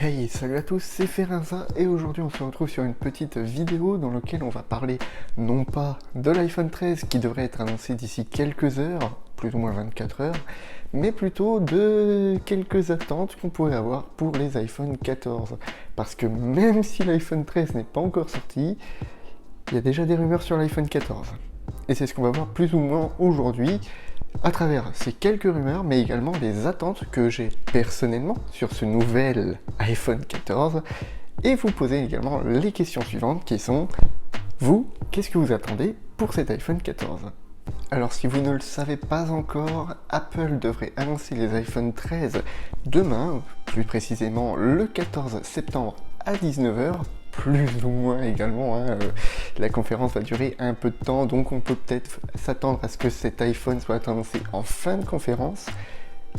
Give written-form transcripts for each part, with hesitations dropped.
Hey, salut à tous, c'est Ferenza et aujourd'hui on se retrouve sur une petite vidéo dans laquelle on va parler non pas de l'iPhone 13 qui devrait être annoncé d'ici quelques heures, plus ou moins 24 heures, mais plutôt de quelques attentes qu'on pourrait avoir pour les iPhone 14. Parce que même si l'iPhone 13 n'est pas encore sorti, il y a déjà des rumeurs sur l'iPhone 14. Et c'est ce qu'on va voir plus ou moins aujourd'hui, à travers ces quelques rumeurs, mais également les attentes que j'ai personnellement sur ce nouvel iPhone 14, et vous poser également les questions suivantes qui sont, vous, qu'est-ce que vous attendez pour cet iPhone 14 ? Alors si vous ne le savez pas encore, Apple devrait annoncer les iPhone 13 demain, plus précisément le 14 septembre à 19 h, plus ou moins également, la conférence va durer un peu de temps, donc on peut peut-être s'attendre à ce que cet iPhone soit annoncé en fin de conférence.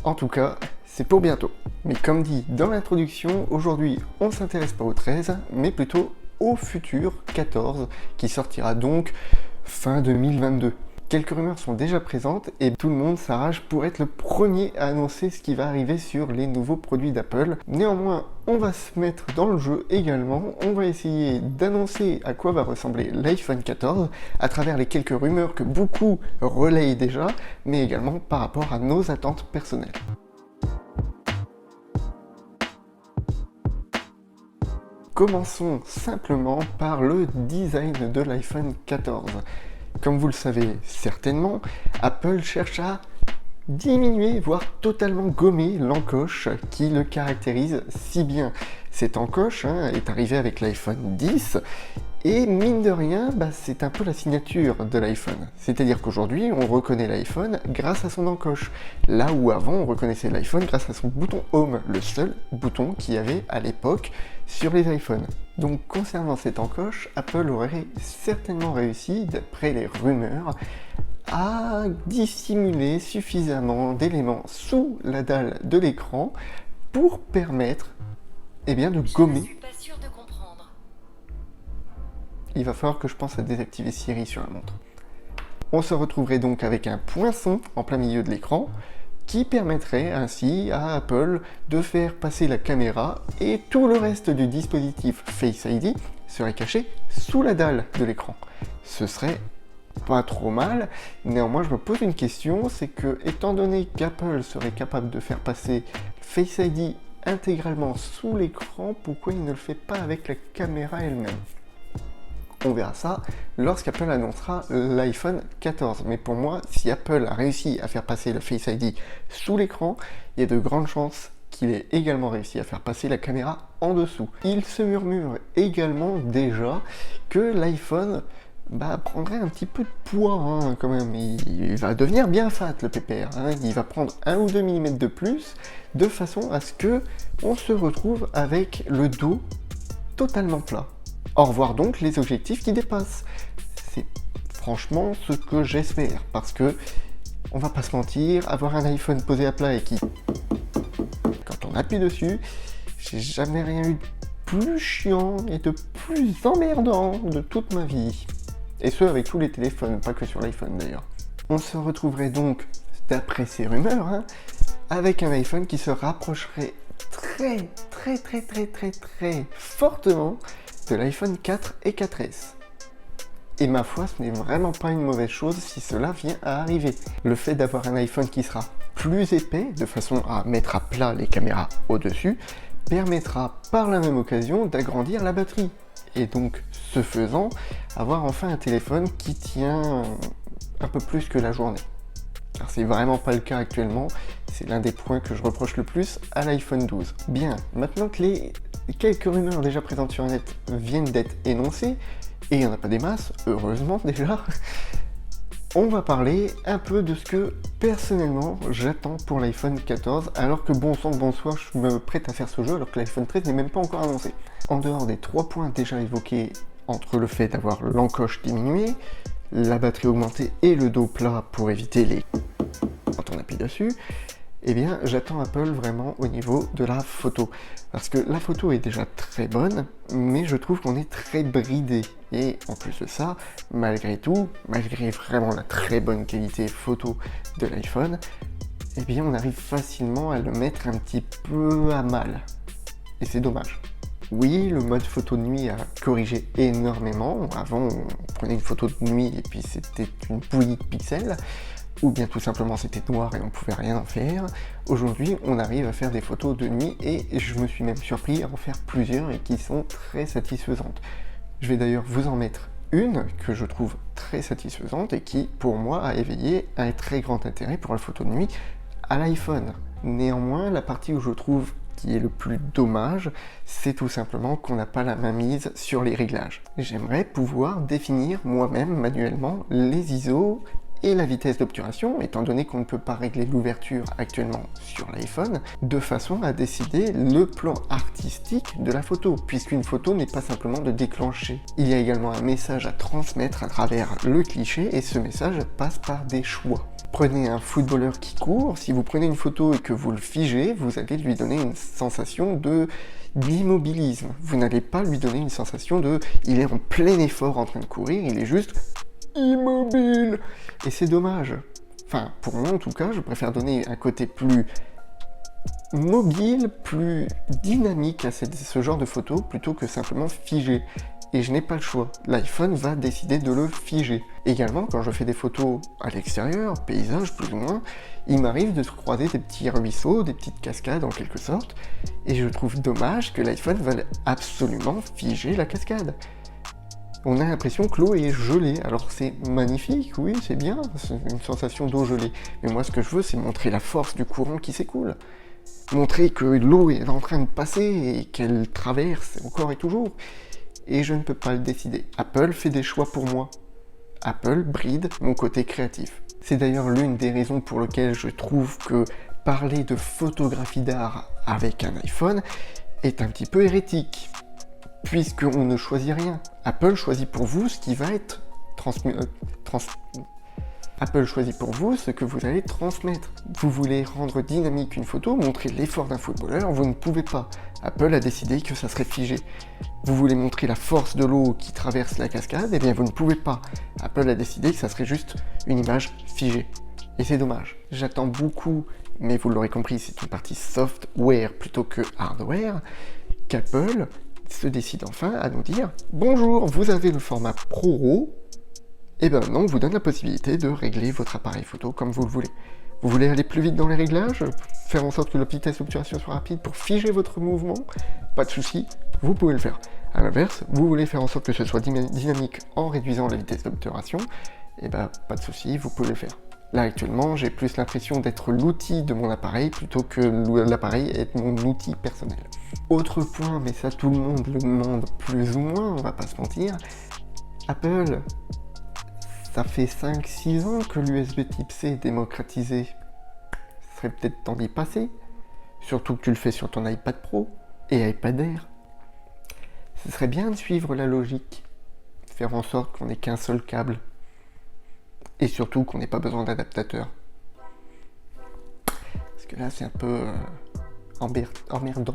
En tout cas, c'est pour bientôt. Mais comme dit dans l'introduction, aujourd'hui on ne s'intéresse pas au 13, mais plutôt au futur 14, qui sortira donc fin 2022. Quelques rumeurs sont déjà présentes et tout le monde s'arrache pour être le premier à annoncer ce qui va arriver sur les nouveaux produits d'Apple. Néanmoins, on va se mettre dans le jeu également, on va essayer d'annoncer à quoi va ressembler l'iPhone 14 à travers les quelques rumeurs que beaucoup relayent déjà, mais également par rapport à nos attentes personnelles. Commençons simplement par le design de l'iPhone 14. Comme vous le savez certainement, Apple cherche à diminuer, voire totalement gommer l'encoche qui le caractérise si bien. Cette encoche est arrivée avec l'iPhone 10 et mine de rien, c'est un peu la signature de l'iPhone. C'est-à-dire qu'aujourd'hui, on reconnaît l'iPhone grâce à son encoche. Là où avant, on reconnaissait l'iPhone grâce à son bouton Home, le seul bouton qu'il y avait à l'époque sur les iPhones. Donc concernant cette encoche, Apple aurait certainement réussi, d'après les rumeurs, à dissimuler suffisamment d'éléments sous la dalle de l'écran pour permettre de gommer. Je ne suis pas sûre de comprendre. Il va falloir que je pense à désactiver Siri sur la montre. On se retrouverait donc avec un poinçon en plein milieu de l'écran qui permettrait ainsi à Apple de faire passer la caméra et tout le reste du dispositif Face ID serait caché sous la dalle de l'écran. Ce serait pas trop mal, néanmoins je me pose une question, c'est que étant donné qu'Apple serait capable de faire passer Face ID intégralement sous l'écran, pourquoi il ne le fait pas avec la caméra elle-même ? On verra ça lorsqu'Apple annoncera l'iPhone 14. Mais pour moi, si Apple a réussi à faire passer le Face ID sous l'écran, il y a de grandes chances qu'il ait également réussi à faire passer la caméra en dessous. Il se murmure également déjà que l'iPhone prendrait un petit peu de poids quand même. Il va devenir bien fat le pépère. Il va prendre 1 ou 2 mm de plus de façon à ce que on se retrouve avec le dos totalement plat. Au revoir donc les objectifs qui dépassent. C'est franchement ce que j'espère, parce que on va pas se mentir, avoir un iPhone posé à plat et qui, quand on appuie dessus, j'ai jamais rien eu de plus chiant et de plus emmerdant de toute ma vie. Et ce avec tous les téléphones, pas que sur l'iPhone d'ailleurs. On se retrouverait donc, d'après ces rumeurs, avec un iPhone qui se rapprocherait très fortement de l'iPhone 4 et 4S. Et ma foi, ce n'est vraiment pas une mauvaise chose si cela vient à arriver. Le fait d'avoir un iPhone qui sera plus épais, de façon à mettre à plat les caméras au-dessus, permettra par la même occasion d'agrandir la batterie. Et donc, ce faisant, avoir enfin un téléphone qui tient un peu plus que la journée. Alors c'est vraiment pas le cas actuellement, c'est l'un des points que je reproche le plus à l'iPhone 12. Bien, maintenant que les quelques rumeurs déjà présentes sur le net viennent d'être énoncées, et il n'y en a pas des masses, heureusement déjà, on va parler un peu de ce que personnellement j'attends pour l'iPhone 14, alors que bon sang bonsoir, je me prête à faire ce jeu alors que l'iPhone 13 n'est même pas encore annoncé. En dehors des 3 points déjà évoqués entre le fait d'avoir l'encoche diminuée, la batterie augmentée et le dos plat pour éviter les quand on appuie dessus, j'attends Apple vraiment au niveau de la photo. Parce que la photo est déjà très bonne, mais je trouve qu'on est très bridé. Et en plus de ça, malgré tout, malgré vraiment la très bonne qualité photo de l'iPhone, on arrive facilement à le mettre un petit peu à mal. et c'est dommage. Oui, le mode photo de nuit a corrigé énormément. Avant, on prenait une photo de nuit et puis c'était une bouillie de pixels, ou bien tout simplement c'était noir et on pouvait rien en faire. Aujourd'hui, on arrive à faire des photos de nuit et je me suis même surpris à en faire plusieurs et qui sont très satisfaisantes. Je vais d'ailleurs vous en mettre une que je trouve très satisfaisante et qui, pour moi, a éveillé un très grand intérêt pour la photo de nuit à l'iPhone. Néanmoins, la partie où je trouve qui est le plus dommage, c'est tout simplement qu'on n'a pas la main mise sur les réglages. J'aimerais pouvoir définir moi-même manuellement les ISO et la vitesse d'obturation, étant donné qu'on ne peut pas régler l'ouverture actuellement sur l'iPhone, de façon à décider le plan artistique de la photo, puisqu'une photo n'est pas simplement de déclencher. Il y a également un message à transmettre à travers le cliché, et ce message passe par des choix. Prenez un footballeur qui court, si vous prenez une photo et que vous le figez, vous allez lui donner une sensation d'immobilisme. Vous n'allez pas lui donner une sensation de « il est en plein effort en train de courir, il est juste immobile ». Et c'est dommage. Enfin, pour moi en tout cas, je préfère donner un côté plus mobile, plus dynamique à ce genre de photo, plutôt que simplement figé. Et je n'ai pas le choix. L'iPhone va décider de le figer. Également, quand je fais des photos à l'extérieur, paysage plus ou moins, il m'arrive de se croiser des petits ruisseaux, des petites cascades en quelque sorte, et je trouve dommage que l'iPhone veuille absolument figer la cascade. On a l'impression que l'eau est gelée, alors c'est magnifique, oui, c'est bien, c'est une sensation d'eau gelée. Mais moi, ce que je veux, c'est montrer la force du courant qui s'écoule. Montrer que l'eau est en train de passer et qu'elle traverse encore et toujours. Et je ne peux pas le décider. Apple fait des choix pour moi. Apple bride mon côté créatif. C'est d'ailleurs l'une des raisons pour lesquelles je trouve que parler de photographie d'art avec un iPhone est un petit peu hérétique, puisqu'on ne choisit rien. Apple choisit pour vous ce qui va être Apple choisit pour vous ce que vous allez transmettre. Vous voulez rendre dynamique une photo, montrer l'effort d'un footballeur, vous ne pouvez pas. Apple a décidé que ça serait figé. Vous voulez montrer la force de l'eau qui traverse la cascade, eh bien vous ne pouvez pas. Apple a décidé que ça serait juste une image figée. Et c'est dommage. J'attends beaucoup, mais vous l'aurez compris, c'est une partie software plutôt que hardware, qu'Apple se décide enfin à nous dire « Bonjour, vous avez le format Pro ». Et bien maintenant, on vous donne la possibilité de régler votre appareil photo comme vous le voulez. Vous voulez aller plus vite dans les réglages, faire en sorte que la vitesse d'obturation soit rapide pour figer votre mouvement, pas de souci, vous pouvez le faire. A l'inverse, vous voulez faire en sorte que ce soit dynamique en réduisant la vitesse d'obturation, et ben pas de souci, vous pouvez le faire. Là actuellement, j'ai plus l'impression d'être l'outil de mon appareil plutôt que l'appareil est mon outil personnel. Autre point, mais ça tout le monde le demande plus ou moins, on va pas se mentir, Apple, ça fait 5-6 ans que l'USB type C est démocratisé. Ce serait peut-être temps d'y passer, surtout que tu le fais sur ton iPad Pro et iPad Air. Ce serait bien de suivre la logique, faire en sorte qu'on n'ait qu'un seul câble, et surtout qu'on n'ait pas besoin d'adaptateur. Parce que là c'est un peu emmerdant.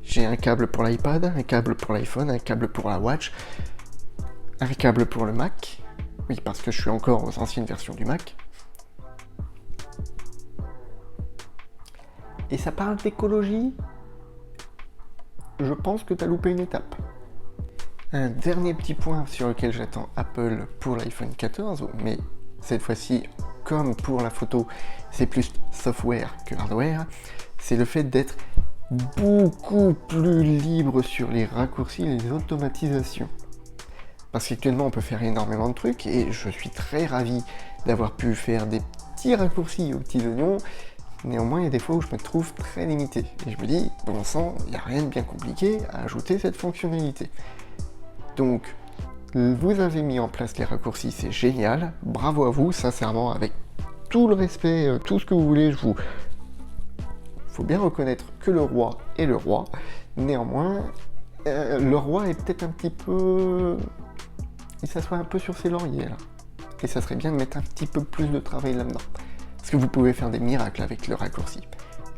J'ai un câble pour l'iPad, un câble pour l'iPhone, un câble pour la Watch, un câble pour le Mac. Oui, parce que je suis encore aux anciennes versions du Mac. Et ça parle d'écologie. Je pense que tu as loupé une étape. Un dernier petit point sur lequel j'attends Apple pour l'iPhone 14, mais cette fois-ci, comme pour la photo, c'est plus software que hardware, c'est le fait d'être beaucoup plus libre sur les raccourcis et les automatisations. Parce qu'actuellement on peut faire énormément de trucs et je suis très ravi d'avoir pu faire des petits raccourcis aux petits oignons. Néanmoins, il y a des fois où je me trouve très limité. Et je me dis, bon sang, il n'y a rien de bien compliqué à ajouter cette fonctionnalité. Donc, vous avez mis en place les raccourcis, c'est génial. Bravo à vous, sincèrement, avec tout le respect, tout ce que vous voulez, faut bien reconnaître que le roi est le roi. Néanmoins, le roi est peut-être un petit peu... il s'assoit un peu sur ses lauriers là. Et ça serait bien de mettre un petit peu plus de travail là-dedans. Parce que vous pouvez faire des miracles avec le raccourci.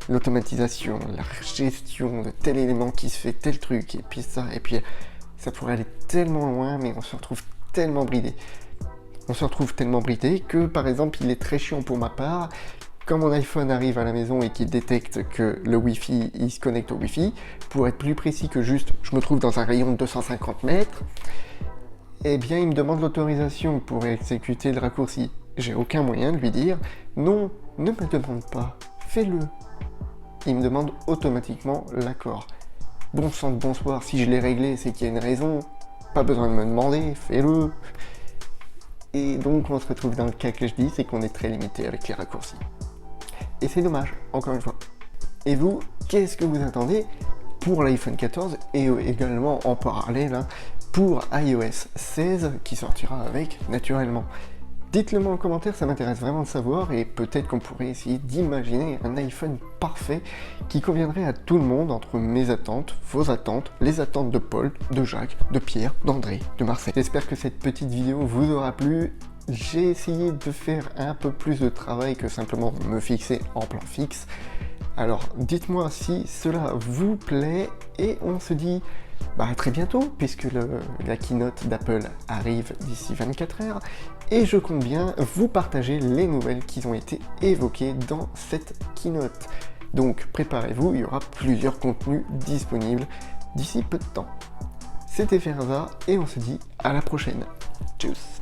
L'automatisation, la gestion de tel élément qui se fait tel truc, et puis ça, et puis ça pourrait aller tellement loin, mais on se retrouve tellement bridé. On se retrouve tellement bridé que, par exemple, il est très chiant pour ma part quand mon iPhone arrive à la maison et qu'il détecte que le Wi-Fi, il se connecte au Wi-Fi, pour être plus précis que juste je me trouve dans un rayon de 250 mètres, eh bien il me demande l'autorisation pour exécuter le raccourci. J'ai aucun moyen de lui dire non, ne me demande pas, fais-le. Il me demande automatiquement l'accord. Bon sang de bonsoir, si je l'ai réglé, c'est qu'il y a une raison, pas besoin de me demander, fais-le. Et donc on se retrouve dans le cas que je dis, c'est qu'on est très limité avec les raccourcis. Et c'est dommage, encore une fois. Et vous, qu'est-ce que vous attendez pour l'iPhone 14 et également en parallèle pour iOS 16 qui sortira avec naturellement? Dites-le moi en commentaire, ça m'intéresse vraiment de savoir et peut-être qu'on pourrait essayer d'imaginer un iPhone parfait qui conviendrait à tout le monde entre mes attentes, vos attentes, les attentes de Paul, de Jacques, de Pierre, d'André, de Marcel. J'espère que cette petite vidéo vous aura plu. J'ai essayé de faire un peu plus de travail que simplement me fixer en plan fixe. Alors dites-moi si cela vous plaît et on se dit à très bientôt puisque la keynote d'Apple arrive d'ici 24 heures et je compte bien vous partager les nouvelles qui ont été évoquées dans cette keynote. Donc préparez-vous, il y aura plusieurs contenus disponibles d'ici peu de temps. C'était Ferza et on se dit à la prochaine. Tchuss.